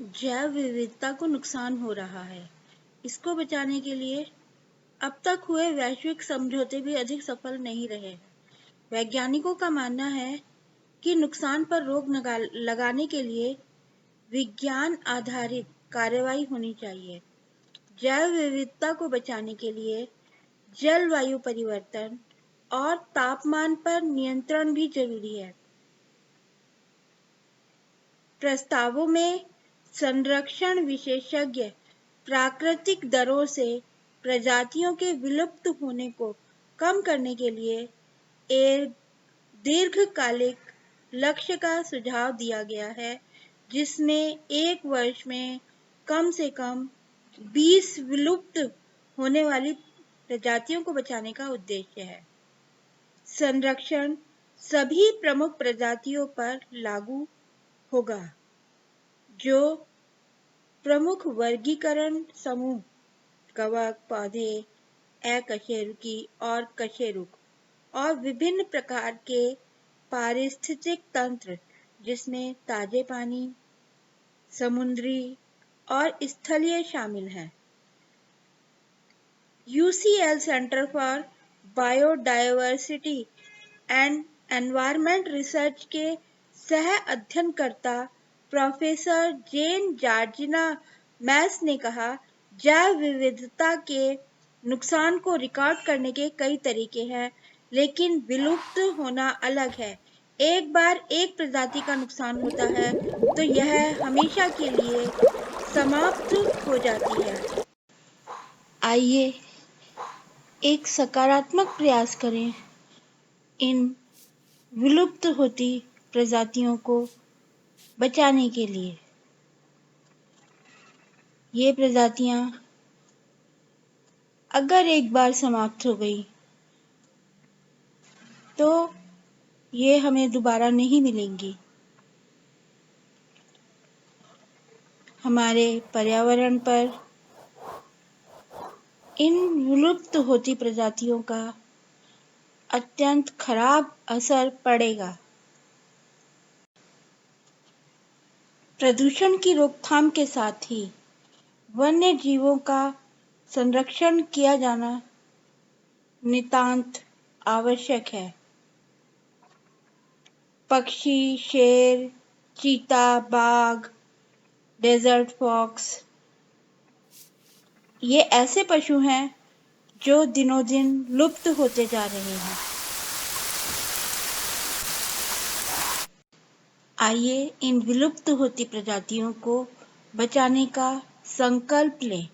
जैव विविधता को नुकसान हो रहा है। इसको बचाने के लिए अब तक हुए वैश्विक समझौते भी अधिक सफल नहीं रहे हैं। वैज्ञानिकों का मानना है कि नुकसान पर रोक लगाने के लिए विज्ञान आधारित कार्रवाई होनी चाहिए। जैव विविधता को बचाने के लिए जलवायु परिवर्तन और तापमान पर नियंत्रण भी जरूरी है। प्रस्तावों में संरक्षण विशेषज्ञ प्राकृतिक दरों से प्रजातियों के विलुप्त होने को कम करने के लिए एक दीर्घकालिक लक्ष्य का सुझाव दिया गया है, जिसमें 1 वर्ष में कम से कम 20 विलुप्त होने वाली प्रजातियों को बचाने का उद्देश्य है। संरक्षण सभी प्रमुख प्रजातियों पर लागू होगा, जो प्रमुख वर्गीकरण समूह कवक, पौधे, अकशेरुकी और कशेरुक और विभिन्न प्रकार के पारिस्थितिक तंत्र, जिसमें ताजे पानी, समुद्री और स्थलीय शामिल हैं। UCL centre for biodiversity and environment research के सह अध्ययनकर्ता प्रोफेसर जेन जॉर्जिना मैस ने कहा, जैव विविधता के नुकसान को रिकॉर्ड करने के कई तरीके हैं, लेकिन विलुप्त होना अलग है। एक बार एक प्रजाति का नुकसान होता है तो यह हमेशा के लिए समाप्त हो जाती है। आइए एक सकारात्मक प्रयास करें इन विलुप्त होती प्रजातियों को बचाने के लिए। ये प्रजातियां अगर एक बार समाप्त हो गई तो ये हमें दोबारा नहीं मिलेंगी। हमारे पर्यावरण पर इन विलुप्त होती प्रजातियों का अत्यंत खराब असर पड़ेगा। प्रदूषण की रोकथाम के साथ ही वन्य जीवों का संरक्षण किया जाना नितांत आवश्यक है। पक्षी, शेर, चीता, बाघ, डेजर्ट फॉक्स ये ऐसे पशु हैं जो दिनों दिन लुप्त होते जा रहे हैं। आइए इन विलुप्त होती प्रजातियों को बचाने का संकल्प लें।